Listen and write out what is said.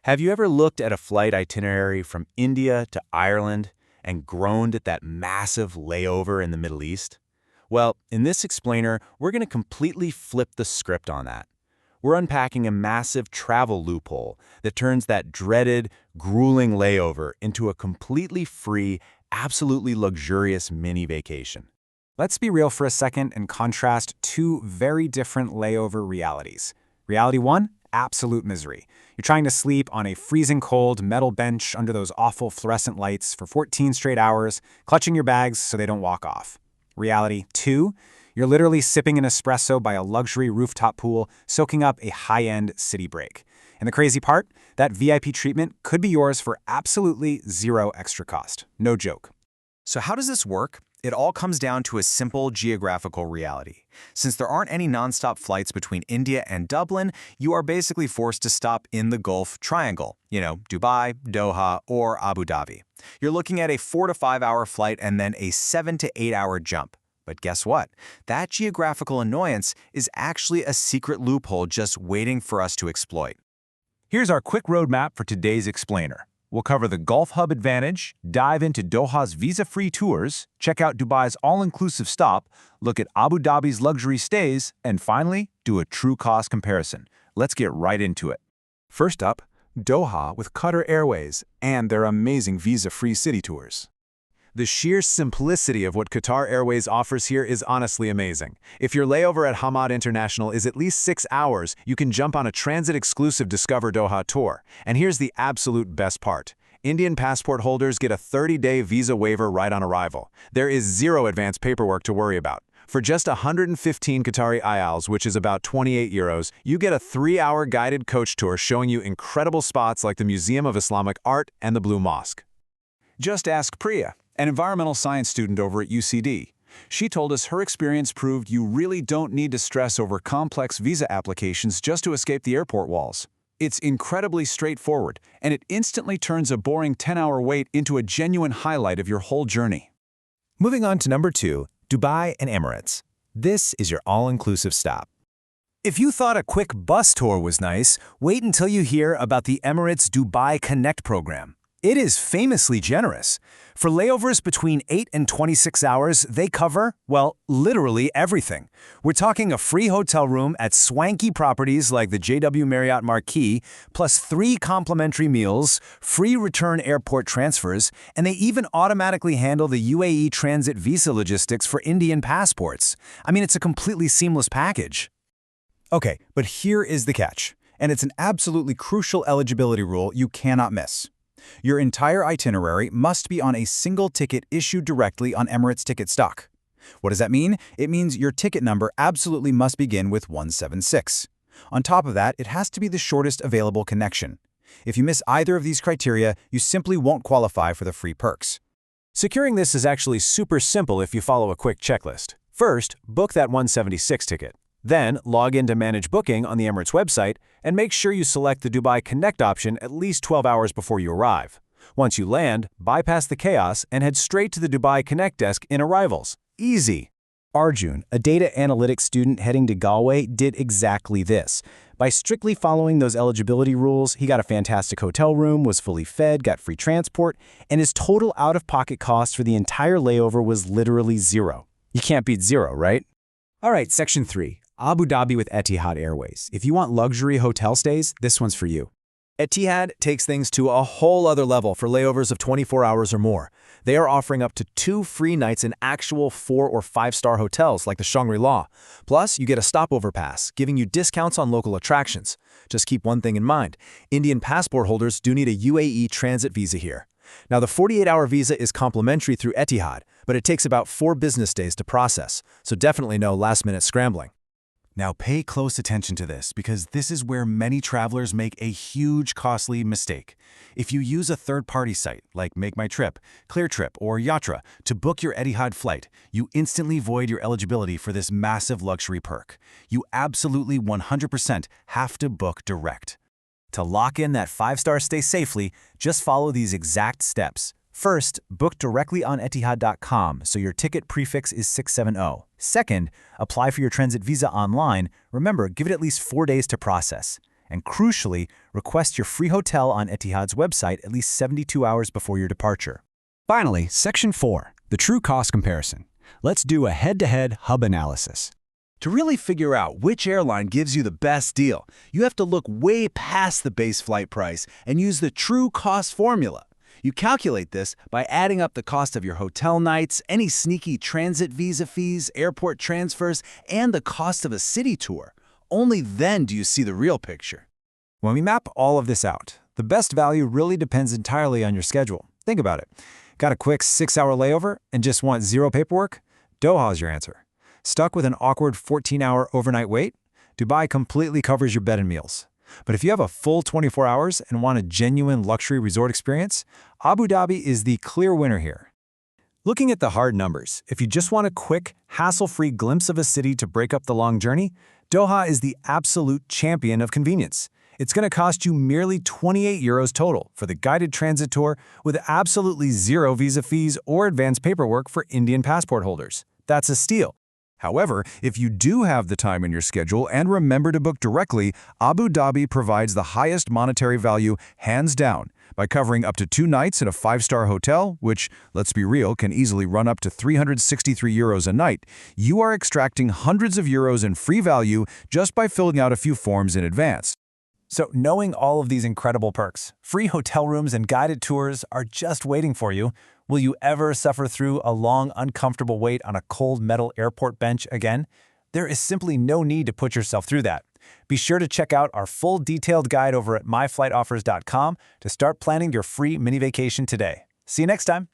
Have you ever looked at a flight itinerary from India to Ireland and groaned at that massive layover in the Middle East? Well, in this explainer, we're going to completely flip the script on that. We're unpacking a massive travel loophole that turns that dreaded, grueling layover into a completely free, absolutely luxurious mini vacation. Let's be real for a second and contrast two very different layover realities. Reality one, absolute misery. You're trying to sleep on a freezing cold metal bench under those awful fluorescent lights for 14 straight hours, clutching your bags so they don't walk off. Reality two, you're literally sipping an espresso by a luxury rooftop pool, soaking up a high-end city break. And the crazy part, that VIP treatment could be yours for absolutely zero extra cost. No joke. So how does this work? It all comes down to a simple geographical reality. Since there aren't any nonstop flights between India and Dublin, you are basically forced to stop in the Gulf Triangle, Dubai, Doha, or Abu Dhabi. You're looking at a 4 to 5 hour flight and then a 7 to 8 hour jump. But guess what? That geographical annoyance is actually a secret loophole just waiting for us to exploit. Here's our quick roadmap for today's explainer. We'll cover the Gulf Hub advantage, dive into Doha's visa-free tours, check out Dubai's all-inclusive stop, look at Abu Dhabi's luxury stays, and finally, do a true cost comparison. Let's get right into it. First up, Doha with Qatar Airways and their amazing visa-free city tours. The sheer simplicity of what Qatar Airways offers here is honestly amazing. If your layover at Hamad International is at least 6 hours, you can jump on a transit-exclusive Discover Doha tour. And here's the absolute best part. Indian passport holders get a 30-day visa waiver right on arrival. There is zero advance paperwork to worry about. For just 115 Qatari Ayals, which is about 28 euros, you get a 3-hour guided coach tour showing you incredible spots like the Museum of Islamic Art and the Blue Mosque. Just ask Priya, an environmental science student over at UCD. She told us her experience proved you really don't need to stress over complex visa applications just to escape the airport walls. It's incredibly straightforward, and it instantly turns a boring 10-hour wait into a genuine highlight of your whole journey. Moving on to number 2, Dubai and Emirates. This is your all-inclusive stop. If you thought a quick bus tour was nice, wait until you hear about the Emirates Dubai Connect program. It is famously generous. For layovers between 8 and 26 hours, they cover, well, literally everything. We're talking a free hotel room at swanky properties like the JW Marriott Marquis, plus 3 complimentary meals, free return airport transfers, and they even automatically handle the UAE transit visa logistics for Indian passports. I mean, it's a completely seamless package. Okay, but here is the catch, and it's an absolutely crucial eligibility rule you cannot miss. Your entire itinerary must be on a single ticket issued directly on Emirates ticket stock. What does that mean? It means your ticket number absolutely must begin with 176. On top of that, it has to be the shortest available connection. If you miss either of these criteria, you simply won't qualify for the free perks. Securing this is actually super simple if you follow a quick checklist. First, book that 176 ticket. Then, log in to Manage Booking on the Emirates website and make sure you select the Dubai Connect option at least 12 hours before you arrive. Once you land, bypass the chaos and head straight to the Dubai Connect desk in arrivals. Easy. Arjun, a data analytics student heading to Galway, did exactly this. By strictly following those eligibility rules, he got a fantastic hotel room, was fully fed, got free transport, and his total out-of-pocket cost for the entire layover was literally zero. You can't beat zero, right? All right, Section 3. Abu Dhabi with Etihad Airways. If you want luxury hotel stays, this one's for you. Etihad takes things to a whole other level for layovers of 24 hours or more. They are offering up to 2 free nights in actual 4- or 5-star hotels like the Shangri-La. Plus, you get a stopover pass, giving you discounts on local attractions. Just keep one thing in mind. Indian passport holders do need a UAE transit visa here. Now, the 48-hour visa is complimentary through Etihad, but it takes about 4 business days to process, so definitely no last-minute scrambling. Now pay close attention to this because this is where many travelers make a huge costly mistake. If you use a third-party site like Make My Trip, ClearTrip, or Yatra to book your Etihad flight, you instantly void your eligibility for this massive luxury perk. You absolutely 100% have to book direct. To lock in that 5-star stay safely, just follow these exact steps. First, book directly on Etihad.com so your ticket prefix is 670. Second, apply for your transit visa online. Remember, give it at least 4 days to process. And crucially, request your free hotel on Etihad's website at least 72 hours before your departure. Finally, Section 4, the true cost comparison. Let's do a head-to-head hub analysis. To really figure out which airline gives you the best deal, you have to look way past the base flight price and use the true cost formula. You calculate this by adding up the cost of your hotel nights, any sneaky transit visa fees, airport transfers, and the cost of a city tour. Only then do you see the real picture. When we map all of this out, the best value really depends entirely on your schedule. Think about it. Got a quick 6-hour layover and just want zero paperwork? Doha's your answer. Stuck with an awkward 14-hour overnight wait? Dubai completely covers your bed and meals. But if you have a full 24 hours and want a genuine luxury resort experience, Abu Dhabi is the clear winner here. Looking at the hard numbers, if you just want a quick, hassle-free glimpse of a city to break up the long journey, Doha is the absolute champion of convenience. It's going to cost you merely 28 euros total for the guided transit tour with absolutely zero visa fees or advanced paperwork for Indian passport holders. That's a steal. However, if you do have the time in your schedule and remember to book directly, Abu Dhabi provides the highest monetary value hands down by covering up to 2 nights in a 5-star hotel, which, let's be real, can easily run up to 363 euros a night. You are extracting hundreds of euros in free value just by filling out a few forms in advance. So knowing all of these incredible perks, free hotel rooms and guided tours are just waiting for you. Will you ever suffer through a long, uncomfortable wait on a cold metal airport bench again? There is simply no need to put yourself through that. Be sure to check out our full detailed guide over at myflightoffers.com to start planning your free mini vacation today. See you next time.